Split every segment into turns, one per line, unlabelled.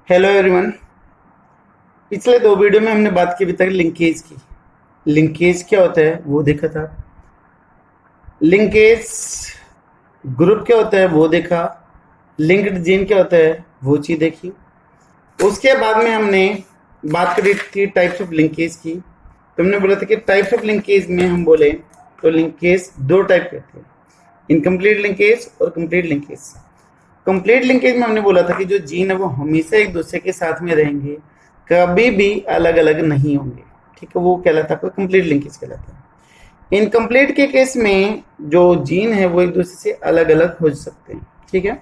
Hello everyone. पिछले दो video में हमने बात की अभी तक लिंकेज की। लिंकेज क्या होता है वो देखा था। लिंकेज ग्रुप क्या होता है वो देखा। लिंक्ड जीन क्या होता है वो चीज़ देखी। उसके बाद में हमने बात करी थी टाइप्स ऑफ लिंकेज की। तो हमने बोला था कि टाइप्स ऑफ लिंकेज में हम बोले तो लिंकेज दो टाइप के थे, इनकम्प्लीट लिंकेज और कंप्लीट लिंकेज। कंप्लीट लिंकेज में हमने बोला था कि जो जीन है वो हमेशा एक दूसरे के साथ में रहेंगे, कभी भी अलग अलग नहीं होंगे। ठीक है, वो कहलाता है आपका कंप्लीट लिंकेज कहलाता है। इनकम्प्लीट के केस में जो जीन है वो एक दूसरे से अलग अलग हो सकते हैं। ठीक है,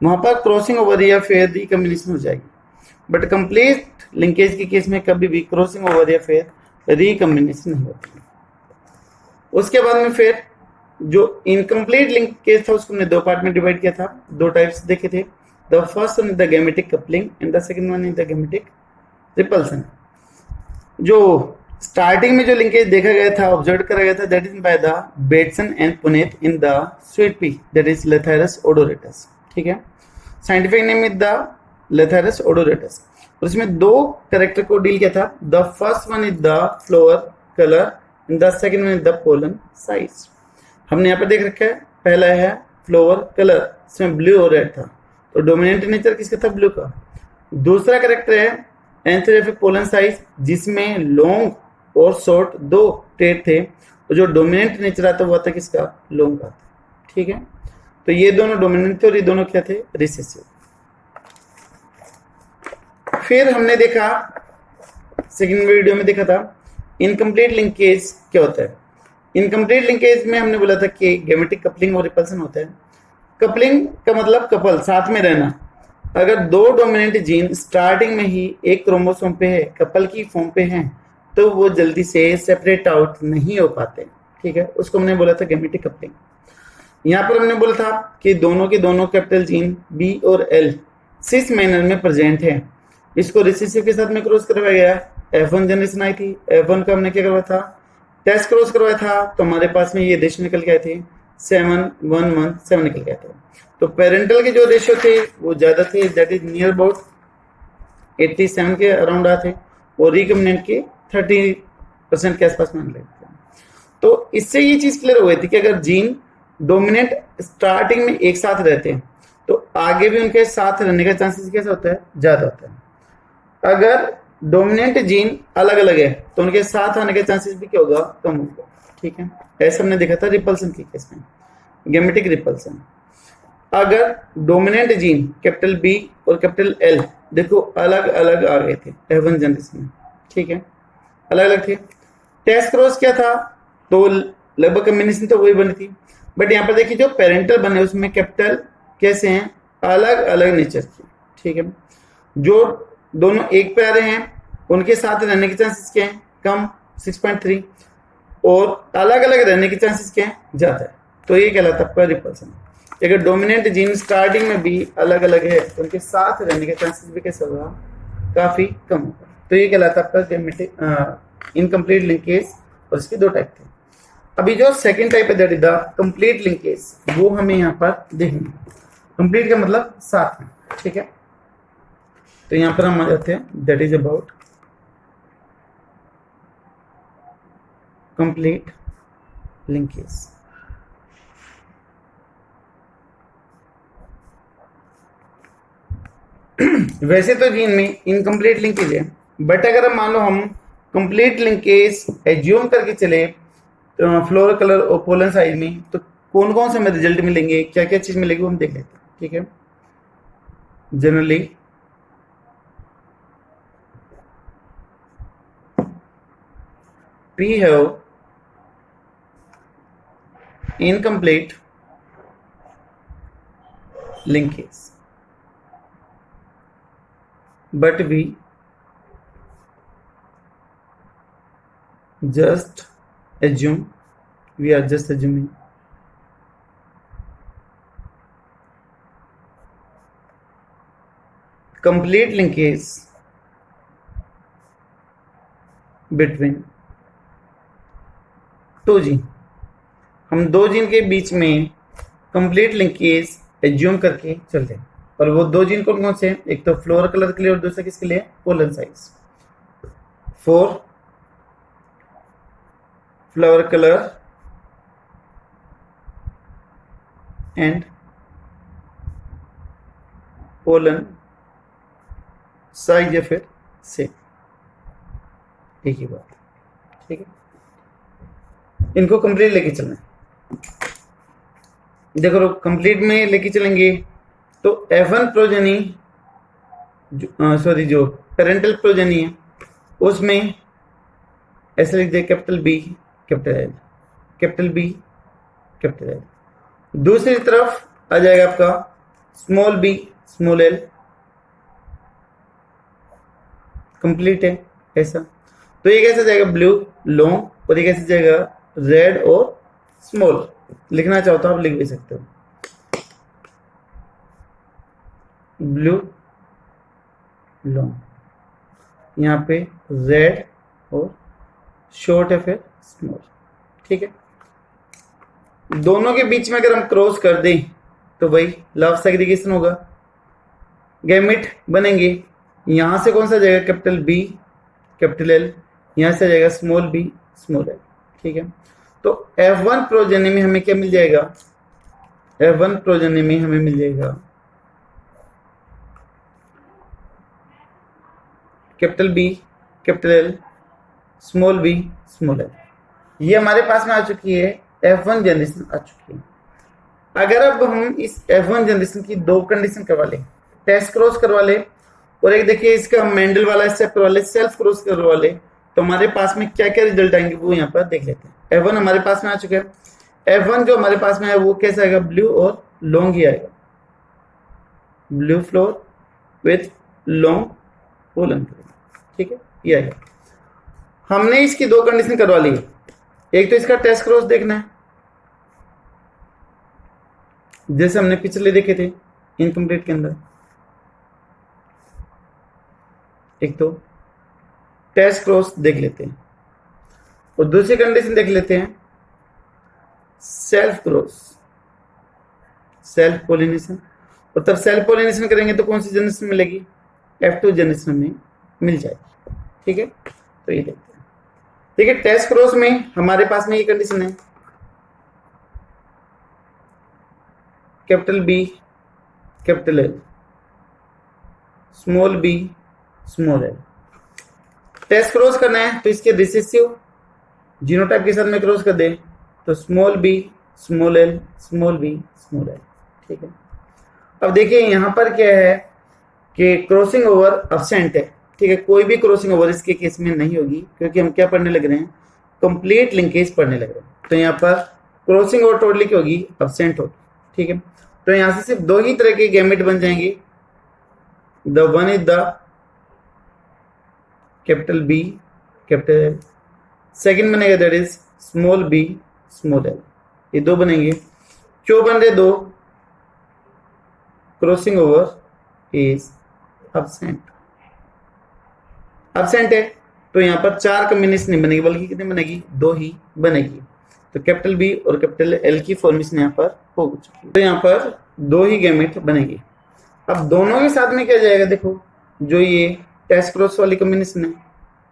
वहां पर क्रॉसिंग ओवर या फिर रिकम्बिनेशन हो जाएगी। बट कंप्लीट लिंकेज के केस में कभी भी क्रॉसिंग ओवर या फिर रिकम्बिनेशन नहीं होती। उसके बाद में फिर जो इनकम्प्लीट लिंकेज था उसको हमने दो पार्ट में डिवाइड किया था। दो टाइप्स देखे थे। The first one is the gametic coupling and the second one is the gametic repulsion. जो स्टार्टिंग में जो लिंकेज देखा गया था, ऑब्जर्व करा गया था, that is by the Bateson and Punnett in the sweet pea, that is Lathyrus odoratus. ठीक है, scientific name is the Lathyrus odoratus. और इसमें दो कैरेक्टर को डील किया था। The first one is the flower colour and the second one is the pollen size. हमने यहाँ पे देख रखा है, पहला है फ्लावर कलर, इसमें ब्लू और रेड था, तो डोमिनेंट नेचर किसका था? ब्लू का। दूसरा कैरेक्टर है एंथेरेफिक पोलन साइज, जिसमें लॉन्ग और शॉर्ट दो ट्रेड थे, और जो डोमिनेंट नेचर आता हुआ था किसका? लॉन्ग का। ठीक है, तो ये दोनों डोमिनेंट थे और ये दोनों क्या थे? रिसेसिव। फिर हमने देखा, सेकंड वीडियो में देखा था इनकम्प्लीट लिंकेज क्या होता है। इनकम्प्लीट लिंकेज में हमने बोला था कि गैमेटिक कपलिंग और रिपल्सन होता है। कपलिंग का मतलब कपल, साथ में रहना। अगर दो डोमिनेंट जीन स्टार्टिंग में ही एक क्रोमोसोम पे है, कपल की फॉर्म पे हैं, तो वो जल्दी से सेपरेट आउट नहीं हो पाते। ठीक है, उसको हमने बोला था गैमेटिक कपलिंग। यहाँ पर हमने बोला था कि दोनों के दोनों कैपिटल जीन बी और एल सिस मैनर में प्रेजेंट है। इसको रिसेसिव के साथ में क्रॉस करवाया गया। F1 जनरेशन आई थी, F1 का हमने क्या करवाया था? टेस्ट क्रॉस करवाया था, तो हमारे पास में ये रेशियो निकल के आए थे 7:1:7 निकल के आए थे। तो पेरेंटल के जो रेशियो थे वो ज्यादा थे, दैट इज नियर अबाउट 87 के अराउंड आए थे, और रिकम्बिनेंट के 30% के आसपास में थे। तो इससे ये चीज क्लियर हो गई थी कि अगर जीन डोमिनेंट स्टार्टिंग में एक साथ रहते हैं तो आगे भी उनके साथ रहने का चांसेस कैसा होता है? ज्यादा होता है। अगर डोमिनेंट जीन अलग अलग है तो उनके साथ आने के चांसेस भी क्या होगा? कम होगा। ठीक है, ऐसा हमने देखा था रिपल्सन के केस में, गैमेटिक रिपल्सन। अगर डोमिनेंट जीन कैपिटल बी और कैपिटल एल देखो अलग अलग आ गए थे F1 जनरेशन में। ठीक है, अलग अलग थे। टेस्ट क्रॉस क्या था? तो लगभग कम्बिनेशन तो वही बनी थी, बट यहाँ पर देखिए जो पेरेंटल बने उसमें कैपिटल कैसे हैं? अलग अलग नेचर के। ठीक है, जो दोनों एक पे आ रहे हैं उनके साथ रहने के चांसेस क्या हैं? कम, 6.3, और अलग अलग रहने के चांसेस क्या हैं? ज्यादा है। तो ये कहलाता है आपका रिपल्सन। अगर डोमिनेंट जीन स्टार्टिंग में भी अलग अलग है तो उनके साथ रहने के चांसेस भी कैसे होगा? काफी कम होगा। तो ये कहलाता है आपका गैमेटिक इनकम्प्लीट लिंकेज, और इसके दो टाइप थे। अभी जो सेकंड टाइप है that is the complete linkage, वो हमें यहाँ पर देखेंगे। कंप्लीट का मतलब साथ में। ठीक है, तो यहां पर हम आ जाते हैं, that is about complete linkage. वैसे तो जीन में इनकम्प्लीट लिंकेज है, बट अगर हम मान लो हम कंप्लीट लिंकेज एज्यूम करके चले फ्लोरल कलर और पोलन साइज में, तो कौन कौन से हमें रिजल्ट मिलेंगे, क्या क्या चीज मिलेगी वो हम देख लेते हैं। ठीक है, generally we have incomplete linkage, but we just assume, we are just assuming complete linkage between two gene. हम दो जीन के बीच में कंप्लीट लिंकेज एज्यूम करके चलते हैं। और वो दो जीन कौन कौन से हैं? एक तो फ्लोर कलर के लिए और दूसरा किसके लिए? Pollen size. For flower colour and pollen size या फिर सेम, एक ही बात। ठीक है, इनको कंप्लीट लेके चलना है। देखो कंप्लीट में लेके चलेंगे तो F1 प्रोजेनी जो पेरेंटल प्रोजेनी है उसमें ऐसे लिख दे capital B capital L, capital B capital L. दूसरी तरफ आ जाएगा आपका small b small l, complete है ऐसा। तो ये कैसे जाएगा? ब्लू लॉन्ग, और ये कैसे जाएगा? रेड और स्मॉल। लिखना चाहो तो आप लिख भी सकते हो, ब्लू लॉन्ग, यहाँ पे रेड और शॉर्ट है फिर स्मॉल। ठीक है, दोनों के बीच में अगर हम क्रॉस कर दें तो भाई लव सेग्रीगेशन होगा, गैमेट बनेंगे। यहां से कौन सा जाएगा? कैपिटल बी कैपिटल एल, यहां से जाएगा स्मॉल बी स्मॉल एल। ठीक है, तो F1 प्रोजेनी में हमें क्या मिल जाएगा? F1 प्रोजेनी में हमें मिल जाएगा capital B capital L small b small l. ये हमारे पास में आ चुकी है, F1 जनरेशन आ चुकी है। अगर अब हम इस F1 जनरेशन की दो कंडीशन करवा लें, टेस्ट क्रॉस करवा ले, और एक देखिए इसका मेंडल वाला स्टेप करवा ले, सेल्फ क्रॉस करवा ले, तो हमारे पास में क्या क्या रिजल्ट आएंगे वो यहाँ पर देख लेते हैं। F1 हमारे पास में आ चुका है। F1 जो हमारे पास में है वो कैसा आएगा? ब्लू और लॉन्ग ही आएगा, blue floor with long pollen. ठीक है, ये आएगा। हमने इसकी दो कंडीशन करवा ली, एक तो इसका टेस्ट क्रॉस देखना है जैसे हमने पिछले देखे थे इनकम्प्लीट के अंदर, एक तो टेस्ट क्रॉस देख लेते हैं, और दूसरी कंडीशन देख लेते हैं सेल्फ क्रॉस, सेल्फ पोलिनेशन। और तब सेल्फ पोलिनेशन करेंगे तो कौन सी जनरेशन मिलेगी? F2 जनरेशन में मिल जाएगी। ठीक है, तो ये देखते हैं। ठीक है, टेस्ट क्रॉस में हमारे पास में ये कंडीशन है, capital B capital L small b small l. Test cross करना है तो इसके रिसेसिव जीनोटाइप के साथ में क्रॉस कर दे तो small b small l small b small l. ठीक है, अब देखिए यहाँ पर क्या है कि क्रॉसिंग ओवर अब्सेंट है। ठीक है, कोई भी क्रॉसिंग ओवर इसके केस में नहीं होगी, क्योंकि हम क्या पढ़ने लग रहे हैं? कंप्लीट लिंकेज पढ़ने लग रहे हैं। तो यहाँ पर क्रॉसिंग ओवर टोटली क्या होगी? अब्सेंट होगी। ठीक है, तो यहाँ से सिर्फ दो ही तरह के गैमेट बन जाएंगे, the one is the capital B capital L, second बनेगा that is small b small l. ये दो बनेंगे। क्यों बन रहे दो? Crossing over is absent, absent है तो यहाँ पर चार कॉम्बिनेशन नहीं बनेगी, बल्कि कितनी बनेगी? दो ही बनेगी। तो कैपिटल बी और कैपिटल एल की फॉर्मेशन यहाँ पर हो चुकी है, तो यहाँ पर दो ही गैमेट बनेगी। अब दोनों के साथ में क्या जाएगा? देखो, जो ये टेस्ट क्रॉस वाली कॉम्बिनेशन है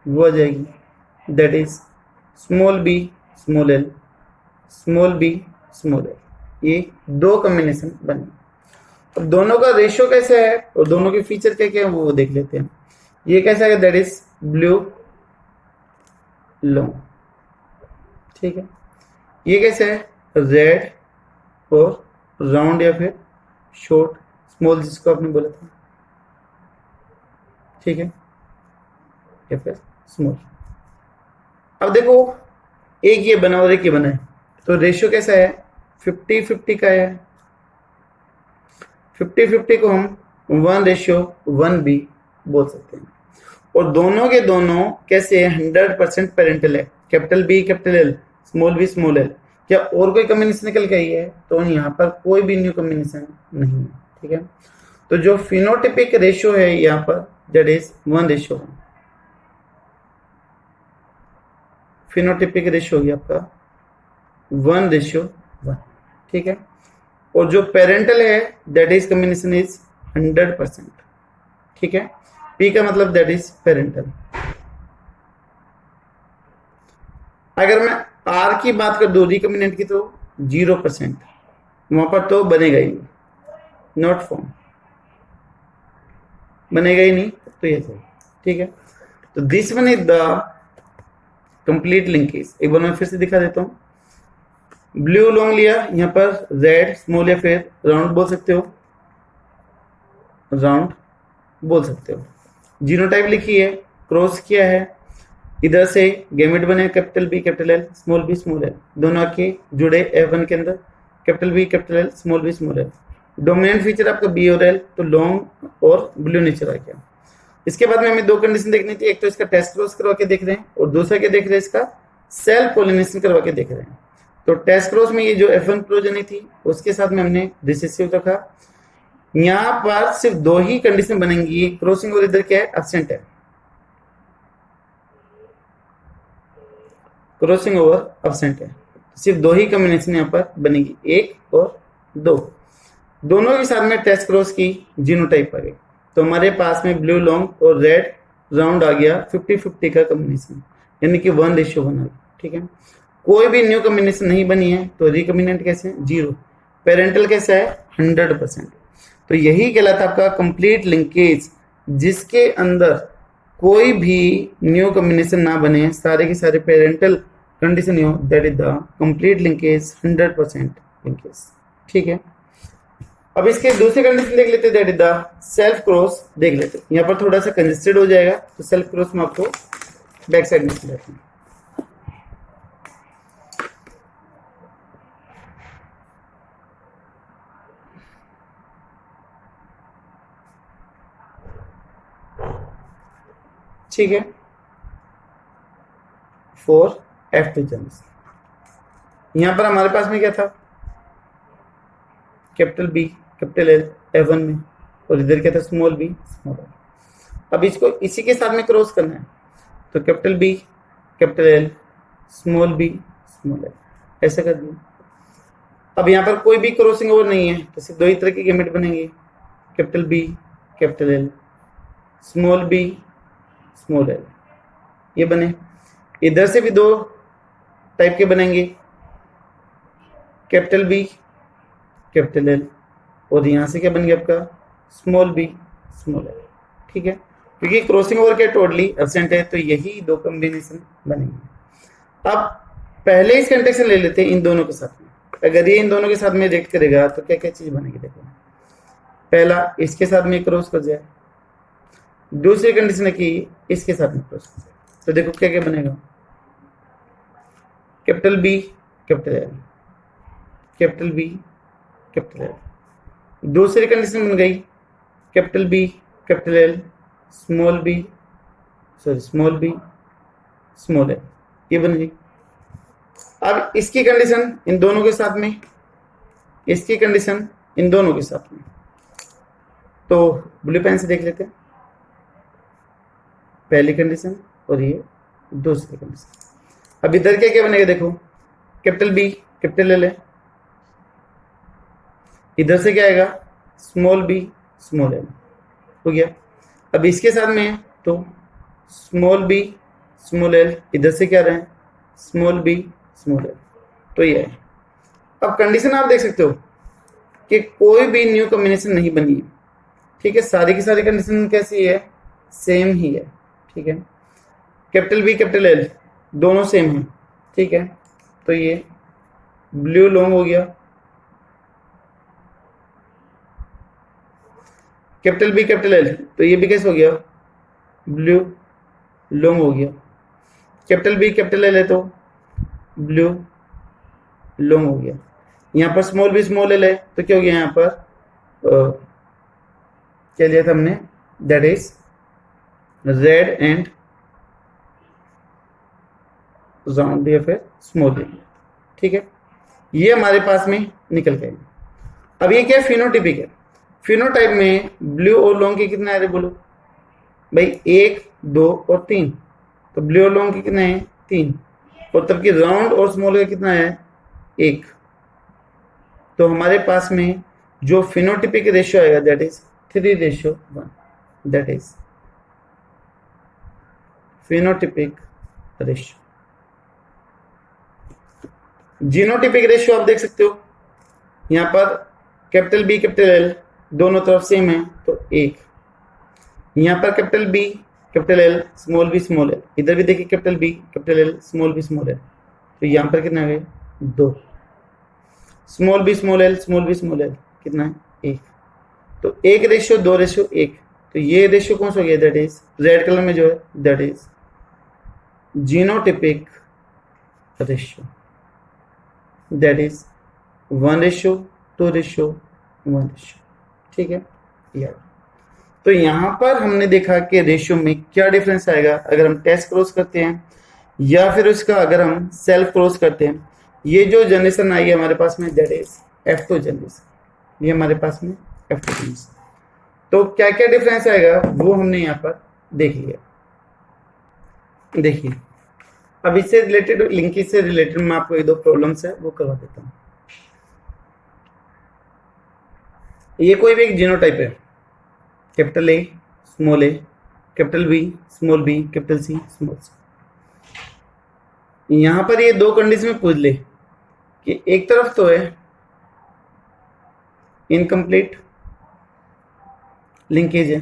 वो आ जाएगी, that is small b small l small b small l. ये दो कॉम्बिनेशन बने। अब दोनों का रेशियो कैसे है और दोनों के फीचर क्या क्या है वो देख लेते हैं। ये कैसा है? That is blue long. ठीक है, ये कैसे है? रेड और राउंड या फिर शॉर्ट स्मॉल, जिसको आपने बोला था। ठीक है, या फिर स्मॉल। अब देखो, एक ये बना और एक ये बना है, तो रेशियो कैसा है? 50-50 का है। 50-50 को हम 1:1 भी बोल सकते हैं। और दोनों के दोनों कैसे है? 100% पेरेंटल है, capital B capital L small b small l. क्या और कोई कॉम्बिनेशन निकल के आई है? तो यहाँ पर कोई भी न्यू कॉम्बिनेशन नहीं है। ठीक है, तो जो फिनोटिपिक रेशियो है यहाँ पर दैट इज 1:1। फिनोटिपिक रेशियो होगी आपका 1:1। ठीक है, और जो पेरेंटल है दैट इज कॉम्बिनेशन इज 100%। ठीक है, P का मतलब दैट इज पेरेंटल। अगर मैं R की बात कर दूं रिकम्बिनेंट की तो 0%, वहां पर तो बनेगा ही नॉट फॉर्म, बनेगा ही नहीं, तो ये सही। ठीक है, तो this one is the complete linkage. एक बार मैं फिर से दिखा देता हूं। ब्लू लॉन्ग लिया, यहां पर रेड स्मॉल या फिर राउंड बोल सकते हो, राउंड बोल सकते हो। जीनोटाइप लिखी है, क्रॉस किया है, इधर से गैमेट बने capital B capital L small b small l, दोनों आके जुड़े F1 के अंदर, capital B capital L small b small l. Dominant feature आपका बी और एल, तो लॉन्ग और ब्लू नेचर आ गया। इसके बाद में हमें दो कंडीशन देखनी थी, एक तो इसका टेस्ट क्रॉस करवा के देख रहे हैं और दूसरा क्या देख रहे हैं, इसका सेल्फ पॉलिनेशन करवा के देख रहे हैं। तो टेस्ट क्रॉस में ये जो F1 प्रोजेनी थी उसके साथ में हमने रिसेसिव रखा। यहाँ पर सिर्फ दो ही कंडीशन बनेंगी, क्रॉसिंग और इधर क्या है, एब्सेंट है, क्रॉसिंग ओवर एब्सेंट है, सिर्फ दो ही कॉम्बिनेशन यहाँ पर बनेगी, 1 और 2। दोनों के साथ में टेस्ट क्रॉस की जीनोटाइप आ गई, तो हमारे पास में ब्लू लॉन्ग और रेड राउंड आ गया 50-50 का कॉम्बिनेशन, यानी कि 1:1 आ गया। ठीक है, कोई भी न्यू कॉम्बिनेशन नहीं बनी है, तो रिकॉम्बिनेंट कैसे है, 0, पेरेंटल कैसा है, 100%। तो यही कहलाता है आपका कंप्लीट लिंकेज, जिसके अंदर कोई भी न्यू कॉम्बिनेशन ना बने, सारे के सारे पेरेंटल कंडीशन हो, that is the complete linkage, 100% linkage. ठीक है, अब इसके दूसरे कंडीशन देख लेते हैं, that is the self cross देख लेते हैं। यहाँ पर थोड़ा सा कंजेस्टेड हो जाएगा, तो सेल्फ क्रॉस में आपको बैक साइड में लेते हैं। ठीक है, 4 F2 जंक्स। यहां पर हमारे पास में क्या था, capital B capital L F1 में, और इधर क्या था, स्मॉल बी स्मॉल एल। अब इसको इसी के साथ में क्रॉस करना है, तो capital B capital L small b small l, ऐसा कर दिया। अब यहाँ पर कोई भी क्रॉसिंग ओवर नहीं है, तो सिर्फ दो ही तरह के गैमेट बनेंगे, capital B capital L small b small l, ये बने। इधर से भी दो टाइप के बनेंगे, कैपिटल बी कैपिटल एल, और यहां से क्या बन गया आपका, स्मॉल बी स्मॉल एल। ठीक है, क्योंकि क्रॉसिंग ओवर के टोटली एब्सेंट है, तो यही दो कॉम्बिनेशन बनेंगे। अब पहले इस कंटेक्शन ले लेते हैं इन दोनों के साथ में। अगर ये इन दोनों के साथ में रिएक्ट करेगा तो क्या क्या चीज बनेगी, देखो। पहला इसके साथ में क्रॉस कर जाए, दूसरी कंडीशन है कि इसके साथ में क्रॉस कर जाए, तो देखो क्या क्या बनेगा, capital B capital L capital B capital L. दूसरी कंडीशन बन गई, capital B capital L small b small b small l, ये बन गई। अब इसकी कंडीशन इन दोनों के साथ में, इसकी कंडीशन इन दोनों के साथ में, तो ब्लू पेन से देख लेते हैं पहली कंडीशन और ये दूसरी कंडीशन। अब इधर क्या क्या बनेगा, देखो कैपिटल बी कैपिटल एल है, इधर से क्या आएगा, स्मॉल बी स्मॉल एल हो गया। अब इसके साथ में है तो स्मॉल बी स्मॉल एल, इधर से क्या रहे, स्मॉल बी स्मॉल एल, तो ये है। अब कंडीशन आप देख सकते हो कि कोई भी न्यू कॉम्बिनेशन नहीं बनी है। ठीक है, सारी की सारी कंडीशन कैसी है, सेम ही है। ठीक है, कैपिटल बी कैपिटल एल दोनों सेम है। ठीक है, तो ये ब्लू लॉन्ग हो गया, कैपिटल बी कैपिटल एल, तो ये भी कैसे हो गया, ब्लू लॉन्ग हो गया। कैपिटल बी कैपिटल एल है तो ब्लू लॉन्ग हो गया। यहाँ पर स्मॉल बी स्मॉल एल है तो क्या हो गया, यहाँ पर क्या लिया था हमने, that is red and round या फिर स्मॉल। ठीक है, ये हमारे पास में निकल गए। अब ये क्या है, फिनोटिपिक है। फिनोटाइप में ब्लू और लॉन्ग के कितने आ रहे बोलो भाई, 1 2 और 3, तो ब्लू और लॉन्ग के कितने हैं, 3, और तब की राउंड और स्मॉल का कितना है, 1। तो हमारे पास में जो फिनोटिपिक रेशियो आएगा that is 3:1, that is phenotypic ratio. Genotypic ratio आप देख सकते हो, यहां पर कैपिटल बी कैपिटल एल दोनों तरफ सेम है तो 1, यहां पर capital B capital L small b small l, इधर भी देखिए capital B capital L small b small l, तो यहां पर कितना आ गए 2, स्मॉल बी स्मॉल एल कितना है 1, तो 1:2:1, तो ये रेशियो कौन सा हो गया, दैट इज रेड कलर में जो है that is genotypic ratio, that is 1:2:1, ठीक है यार। तो यहां पर हमने देखा कि रेशियो में क्या डिफरेंस आएगा अगर हम टेस्ट क्रॉस करते हैं या फिर उसका अगर हम सेल्फ क्रॉस करते हैं। ये जो जनरेशन आई है हमारे पास में दैट इज F2 जनरेशन, ये हमारे पास में F2 जनरेशन, तो क्या क्या डिफरेंस आएगा वो हमने यहाँ पर देख लिया। देखिए अब इससे रिलेटेड लिंकेज से रिलेटेड मैं आपको 1-2 प्रॉब्लम्स है वो करवा देता हूँ। ये कोई भी एक जीनोटाइप है, capital A small a, capital B small b, capital C small c. यहां पर ये 2 कंडीशन में पूछ ले कि एक तरफ तो है इनकम्प्लीट लिंकेज है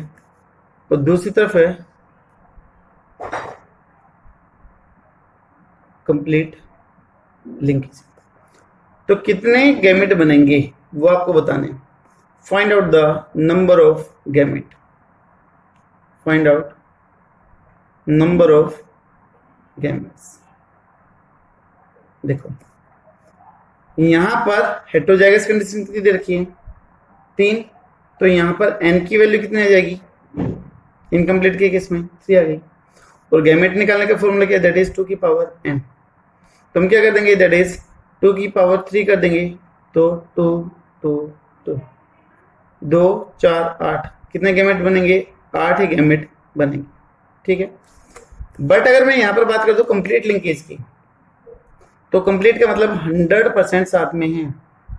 और दूसरी तरफ है कंप्लीट लिंकेज, तो कितने गैमेट बनेंगे वो आपको बताने। Find out the number of gamete, find out number of gametes. देखो यहां पर हेटेरोजाइगस कंडीशन कितनी दे रखी है 3, तो यहां पर n की वैल्यू कितनी आ जाएगी, इनकम्प्लीट के केस में 3 आ गई, और गैमेट निकालने का फॉर्मूला क्या है, दैट इज 2 की पावर n, तो हम क्या कर देंगे दैट इज 2 की पावर 3 कर देंगे, तो 2 2 2 2 4 8, कितने गैमेट बनेंगे 8 ही गैमेट बनेंगे, ठीक है। बट अगर मैं यहां पर बात कर दूं कंप्लीट लिंकेज की, तो कंप्लीट का मतलब 100% साथ में है,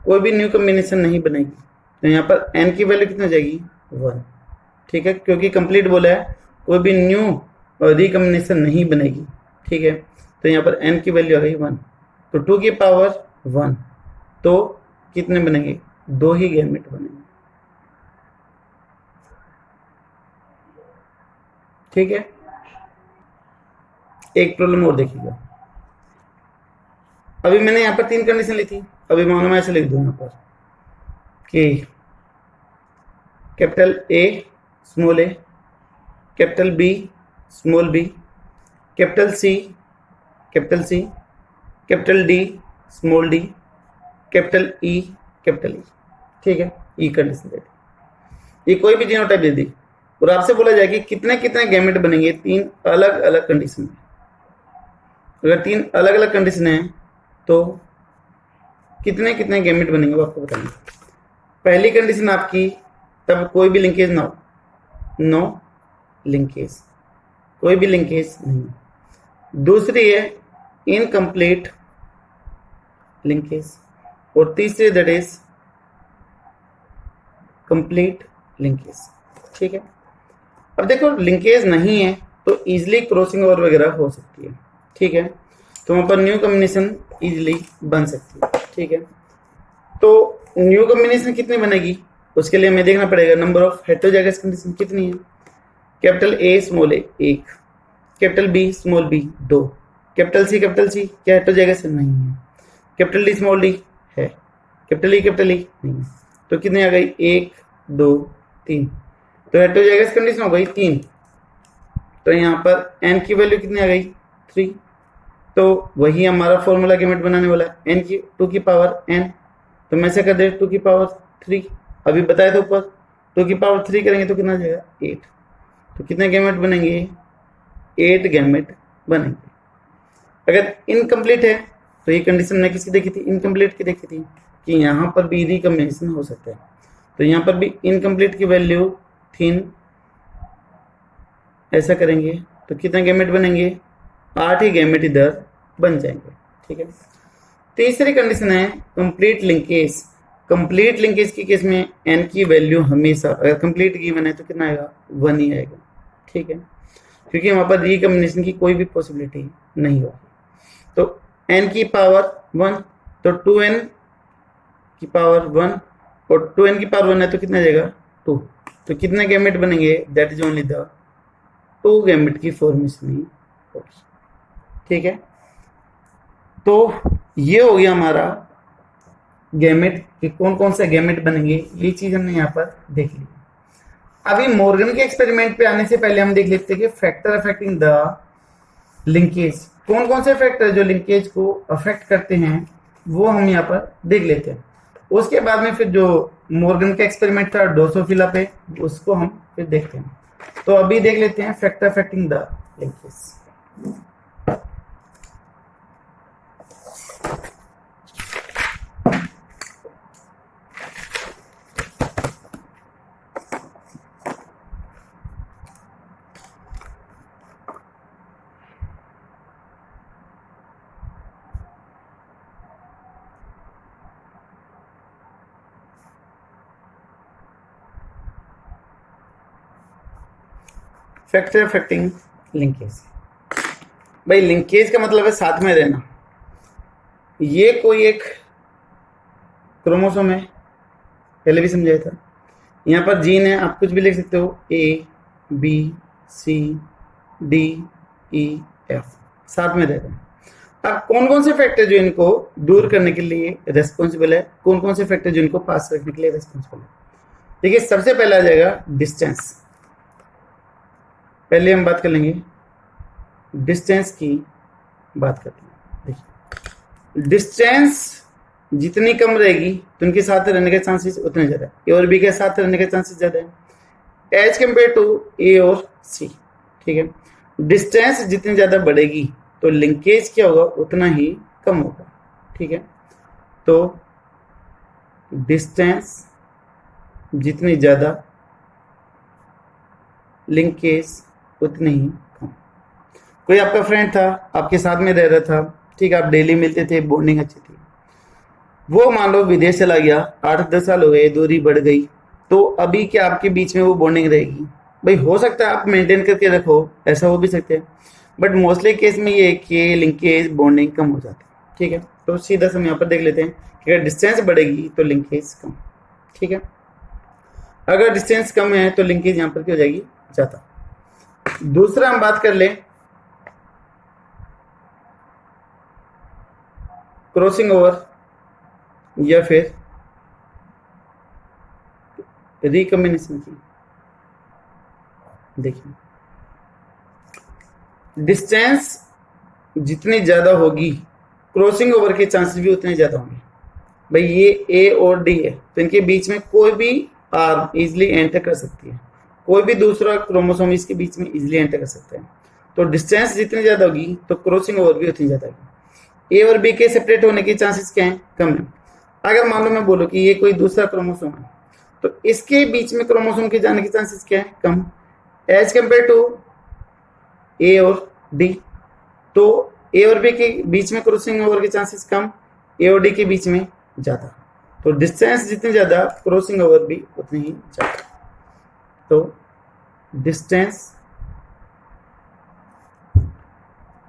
कोई भी न्यू कॉम्बिनेशन नहीं बनेगी, तो यहाँ पर n की वैल्यू कितनी हो जाएगी 1, ठीक है, क्योंकि कंप्लीट बोला है कोई भी न्यू रिकॉम्बिनेशन नहीं बनेगी, ठीक है। तो यहाँ पर n की वैल्यू आ गई 1, तो 2 की पावर 1, तो कितने बनेंगे 2 ही गैमेट बनेंगे, ठीक है। एक प्रॉब्लम और देखिएगा, अभी मैंने यहाँ पर 3 कंडीशन ली थी, अभी मानो मैं ऐसे लिख दूं यहाँ पर कि capital A small a, capital B small b, capital C capital D small d, capital E, ठीक है, ई कंडीशन दे दी, ये कोई भी जीनोटाइप दे दी और आपसे बोला जाए कि कितने कितने गैमेट बनेंगे 3 अलग अलग कंडीशन में। अगर 3 अलग अलग कंडीशन है तो कितने कितने गैमेट बनेंगे वो आपको बताएंगे। पहली कंडीशन आपकी तब कोई भी लिंकेज ना हो, नो लिंकेज, कोई भी लिंकेज नहीं। दूसरी है इनकम्प्लीट लिंकेज, और तीसरी दैट इज कंप्लीट लिंकेज, ठीक है। अब देखो लिंकेज नहीं है तो इजीली क्रॉसिंग ओवर वगैरह हो सकती है, ठीक है, तो वहां पर न्यू कॉम्बिनेशन इजीली बन सकती है, ठीक है। तो न्यू कॉम्बिनेशन कितनी बनेगी उसके लिए हमें देखना पड़ेगा नंबर ऑफ हेटेरोजाइगस कंडीशन कितनी है। Capital A small a 1, capital B small b 2, capital C क्या हेटेरोजाइगस नहीं है, कैपिटल डी स्मॉल डी है, कैपिटल ई नहीं है, तो कितनी आ गई 1 2 3, तो हेटेरोजाइगस कंडीशन हो गई 3, तो यहाँ पर n की वैल्यू कितनी आ गई 3, तो वही हमारा फॉर्मूला गैमेट बनाने वाला है n की 2 की पावर n, तो मैं से कर दे 2 की पावर 3, अभी बताया था ऊपर 2 की पावर 3 करेंगे तो कितना जाएगा 8, तो कितने गैमेट बनेंगे 8 गैमेट बनेंगे। अगर इनकम्प्लीट है तो ये कंडीशन मैंने किसकी देखी थी, इनकम्प्लीट की देखी थी कि यहाँ पर भी रिकॉम्बिनेशन हो सकता है, तो यहाँ पर भी इनकम्प्लीट की वैल्यू 3, ऐसा करेंगे तो कितने गैमेट बनेंगे 8 ही गैमेट इधर बन जाएंगे, ठीक है। तीसरी कंडीशन है कंप्लीट लिंकेज, कंप्लीट लिंकेज के केस में एन की वैल्यू हमेशा, अगर कंप्लीट गिवन है तो कितना आएगा, 1 ही आएगा, ठीक है, क्योंकि वहां पर रिकॉम्बिनेशन की कोई भी पॉसिबिलिटी नहीं होगी। तो एन की पावर 1, तो 2n की पावर 1, और 2n की पावर 1 है तो कितना जाएगा, 2। तो कितने गैमेट बनेंगे, that is only the 2 gamete की फॉर्मेशन ही होगी, ठीक है। तो ये हो गया हमारा गैमेट कि कौन कौन से गैमेट बनेंगे, ये चीज हमने यहाँ पर देख ली। अभी मॉर्गन के एक्सपेरिमेंट पे आने से पहले हम देख लेते हैं कि फैक्टर अफेक्टिंग द लिंकेज, कौन कौन से फैक्टर जो लिंकेज को अफेक्ट करते हैं वो हम यहाँ पर देख लेते हैं। उसके बाद में फिर जो मॉर्गन का एक्सपेरिमेंट था ड्रोसोफिला पे, उसको हम फिर देखते हैं। तो अभी देख लेते हैं factor affecting the linkage. Factor affecting linkage, भाई लिंकेज का मतलब है साथ में रहना। ये कोई एक क्रोमोसोम है, पहले भी समझाया था। यहाँ पर जीन है, आप कुछ भी लिख सकते हो, A B C D E F, साथ में रहते हैं। अब कौन कौन से फैक्टर जो इनको दूर करने के लिए रेस्पॉन्सिबल है, कौन कौन से फैक्टर जो इनको पास रखने के लिए रेस्पॉन्सिबल है। देखिए सबसे पहला आ जाएगा डिस्टेंस। पहले हम बात कर लेंगे डिस्टेंस की, बात करते हैं। देखिए डिस्टेंस जितनी कम रहेगी तो उनके साथ रहने के चांसेस उतने ज़्यादा है, ए और बी के साथ रहने के चांसेस ज़्यादा है एज कम्पेयर टू ए और सी, ठीक है। डिस्टेंस जितनी ज़्यादा बढ़ेगी तो लिंकेज क्या होगा, उतना ही कम होगा, ठीक है। तो डिस्टेंस जितनी ज़्यादा, लिंकेज उतनी ही कम। कोई आपका फ्रेंड था, आपके साथ में रह रहा था, ठीक है, आप डेली मिलते थे, बॉन्डिंग अच्छी थी। वो मान लो विदेश चला गया, 8-10 साल हो गए, दूरी बढ़ गई, तो अभी क्या आपके बीच में वो बॉन्डिंग रहेगी? भाई हो सकता है आप मेंटेन करके रखो, ऐसा हो भी सकते हैं, बट मोस्टली केस में ये कि लिंकेज बॉन्डिंग कम हो जाती है, ठीक है। तो सीधा हम यहाँ पर देख लेते हैं कि अगर डिस्टेंस बढ़ेगी तो लिंकेज कम, ठीक है। अगर डिस्टेंस कम है तो लिंकेज यहाँ पर क्या हो जाएगी, ज़्यादा। दूसरा हम बात कर लें क्रॉसिंग ओवर या फिर रिकॉम्बिनेशन की। देखिए डिस्टेंस जितनी ज्यादा होगी क्रॉसिंग ओवर के चांसेस भी उतने ज्यादा होंगे। भाई ये ए और डी है तो इनके बीच में कोई भी आर्म इजिली एंटर कर सकती है, कोई भी दूसरा क्रोमोसोम इसके बीच में इजिली एंटर कर सकता है। तो डिस्टेंस जितनी ज्यादा होगी तो क्रॉसिंग ओवर भी उतनी ज्यादा होगी। ए और बी के सेपरेट होने के चांसेस क्या हैं, कम है। अगर मान लो मैं बोलूं कि ये कोई दूसरा क्रोमोसोम है तो इसके बीच में क्रोमोसोम के जाने के चांसेस क्या है, कम, एज कंपेयर टू ए और डी। तो ए और बी के बीच में क्रॉसिंग ओवर के चांसेस कम, ए और डी के बीच में ज्यादा। तो डिस्टेंस जितनी ज्यादा क्रॉसिंग ओवर भी उतनी ही ज्यादा। तो डिस्टेंस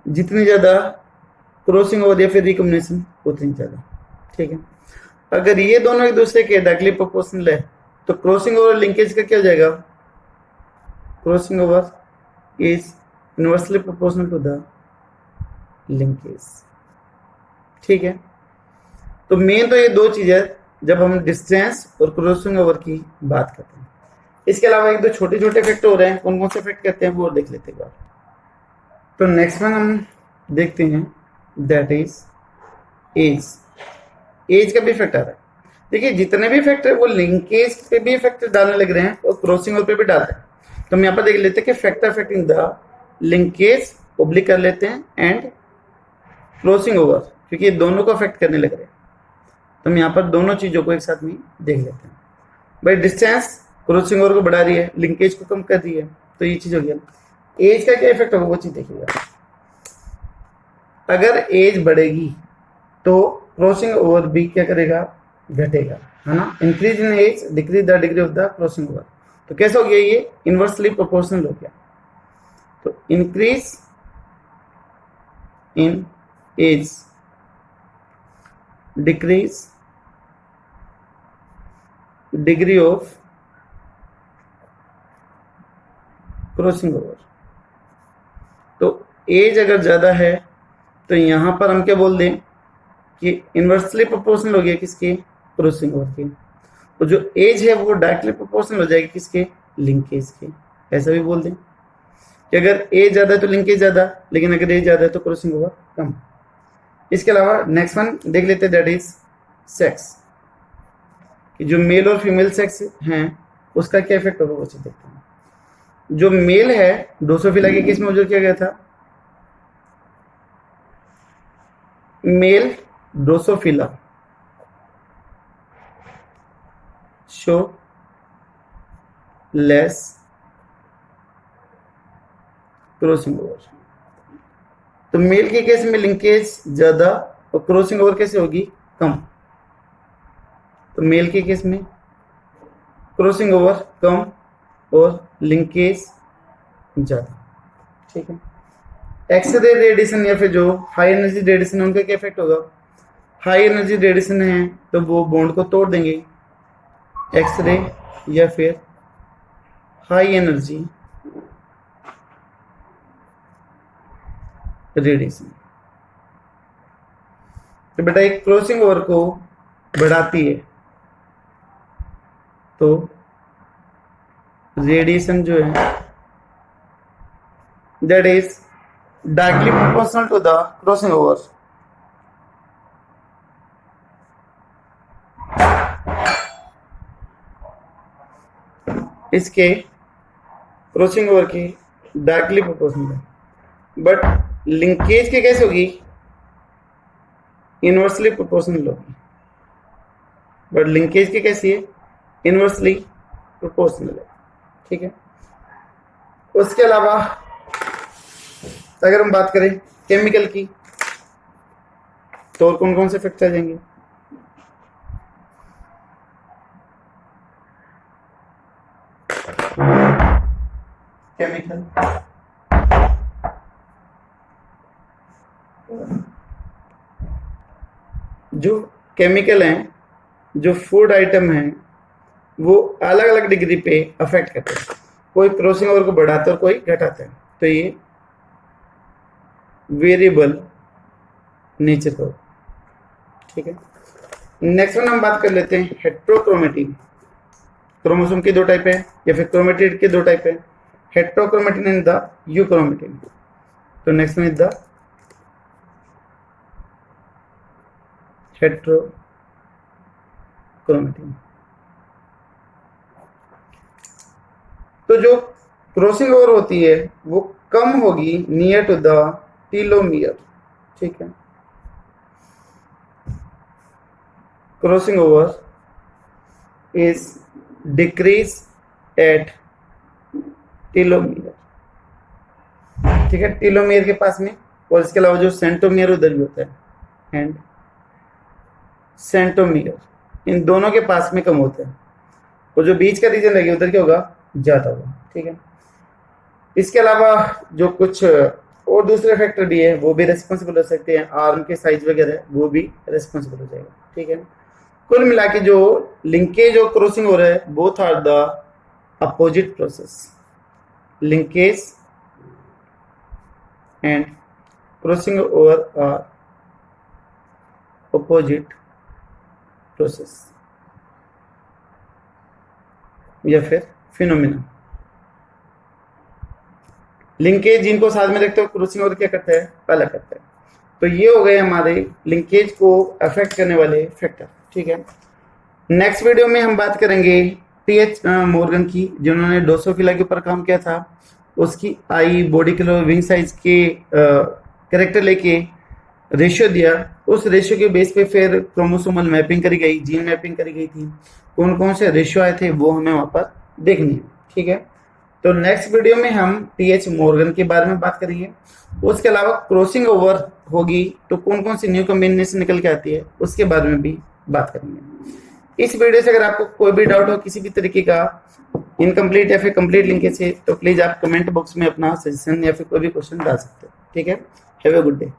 जितनी ज्यादा क्रॉसिंग ओवर या फिर रिकॉम्बिनेशन उतनी ज्यादा, ठीक है। अगर ये दोनों एक दूसरे के डायरेक्टली प्रोपोर्शनल है तो क्रॉसिंग ओवर लिंकेज का क्या हो जाएगा, crossing over is inversely proportional to the linkage, ठीक है। तो मेन तो ये दो चीजें जब हम डिस्टेंस और क्रॉसिंग ओवर की बात करते हैं। इसके अलावा एक दो छोटे छोटे फैक्टर हो रहे हैं, कौन कौन से इफेक्ट करते हैं वो देख लेते हैं। तो नेक्स्ट वन हम देखते हैं, दैट इज एज। एज का भी इफेक्ट आ रहा है। देखिए जितने भी फैक्टर वो लिंकेज पे भी इफेक्ट डालने लग रहे हैं और क्रॉसिंग ओवर पे भी डाल रहे हैं। तो हम यहाँ पर देख लेते हैं कि factor affecting the linkage oblique कर लेते हैं एंड क्रॉसिंग ओवर, क्योंकि ये दोनों को अफेक्ट करने लग रहे हैं। तो हम यहाँ पर दोनों चीजों को एक साथ में देख लेते हैं। भाई डिस्टेंस क्रॉसिंग ओवर को बढ़ा रही है, लिंकेज को कम कर रही है, तो ये चीज हो गया। एज का क्या इफेक्ट होगा वो चीज देखिएगा। अगर एज बढ़ेगी तो क्रॉसिंग ओवर भी क्या करेगा, घटेगा। है ना, increase in age decrease the degree of the crossing over. तो कैसे हो गया ये, इनवर्सली प्रोपोर्शनल हो गया। तो increase in age decrease degree of crossing over. तो एज अगर ज्यादा है तो यहां पर हम क्या बोल दें कि इनवर्सली प्रोपोर्शनल हो गया किसके, क्रॉसिंग ओवर के। तो जो एज है वो डायरेक्टली प्रोपोर्शनल हो जाएगी किसके, लिंकेज के। ऐसा भी बोल दें कि अगर एज ज्यादा है तो लिंकेज ज्यादा, लेकिन अगर एज ज्यादा है तो क्रॉसिंग ओवर कम। इसके अलावा नेक्स्ट वन देख लेते हैं, दैट इज सेक्स। कि जो मेल और फीमेल सेक्स हैं उसका क्या इफेक्ट होगा वो देखते हैं। जो मेल है ड्रोसोफिला के केस में जो किया गया था, male Drosophila show less crossing over. तो मेल के केस में लिंकेज ज्यादा और क्रॉसिंग ओवर कैसे होगी, कम। तो मेल के केस में क्रॉसिंग ओवर कम और लिंकेज ज्यादा, ठीक है। एक्सरे रेडिएशन या फिर जो हाई एनर्जी रेडिएशन है उनका क्या इफेक्ट होगा, हाई एनर्जी रेडिएशन है तो वो बॉन्ड को तोड़ देंगे, एक्सरे या फिर हाई एनर्जी रेडिएशन। तो बेटा एक क्रॉसिंग ओवर को बढ़ाती है तो रेडिएशन जो है that is directly proportional to the crossing over. इसके क्रॉसिंग ओवर की डायरेक्टली प्रोपोर्शनल है, बट लिंकेज के कैसे होगी, इनवर्सली प्रोपोर्शनल होगी। बट लिंकेज की कैसी है, इनवर्सली प्रोपोर्शनल है, ठीक है। उसके अलावा अगर हम बात करें केमिकल की तो और कौन कौन से इफेक्ट आ जाएंगे, केमिकल जो केमिकल हैं, जो फूड आइटम हैं, वो अलग अलग डिग्री पे अफेक्ट करते हैं। कोई क्रॉसिंग ओवर को बढ़ाता है और कोई घटाता है। तो ये वेरिएबल नेचर का, ठीक है। नेक्स्ट वन हम बात कर लेते हैं हेट्रोक्रोमेटिन। क्रोमोसोम के दो टाइप है या फिर क्रोमेटिड के दो टाइप है, हेट्रोक्रोमेटिन एंड द यूक्रोमेटिन। तो next one is the heterochromatin. तो जो क्रॉसिंग ओवर होती है वो कम होगी नियर टू द टीलोमियर, ठीक है। Crossing over is decrease at telomere, ठीक है, टीलोमियर के पास में। और इसके अलावा जो सेंटोमियर उधर भी होता है, एंड सेंटोमियर, इन दोनों के पास में कम होता है। और जो बीच का रीजन रहेगा उधर क्या होगा, ज्यादा होगा, ठीक है। इसके अलावा जो कुछ और दूसरे फैक्टर भी है वो भी रेस्पॉन्सिबल हो सकते हैं, आर्म के साइज वगैरह वो भी रेस्पॉन्सिबल हो जाएगा, ठीक है। कुल मिला के जो लिंकेज और क्रॉसिंग हो रहा है both are the opposite process. Linkage and crossing over are opposite process या फिर फिनोमिना। लिंकेज जिनको साथ में रखते हो, क्रॉसिंग ओवर क्या करता है, पहला करता है। तो ये हो गए हमारे लिंकेज को अफेक्ट करने वाले फैक्टर, ठीक है। नेक्स्ट वीडियो में हम बात करेंगे टीएच मॉर्गन की, जिन्होंने ड्रोसोफिला के ऊपर काम किया था। उसकी आई, बॉडी कलर, विंग साइज के कैरेक्टर लेके रेशियो दिया, उस रेशियो के बेस पे फिर क्रोमोसोमल मैपिंग करी गई, जीन मैपिंग करी गई थी। कौन कौन से रेशियो आए थे वो हमें वहां पर देखनी है, ठीक है। तो नेक्स्ट वीडियो में हम टीएच मॉर्गन के बारे में बात करेंगे। उसके अलावा क्रॉसिंग ओवर होगी तो कौन कौन सी न्यू कॉम्बिनेशन निकल के आती है उसके बारे में भी बात करेंगे। इस वीडियो से अगर आपको कोई भी डाउट हो किसी भी तरीके का इनकम्प्लीट या फिर कंप्लीट लिंकेज से, तो प्लीज आप कमेंट बॉक्स में अपना सजेशन या फिर कोई भी क्वेश्चन डाल सकते हैं। ठीक है, हैव अ गुड डे।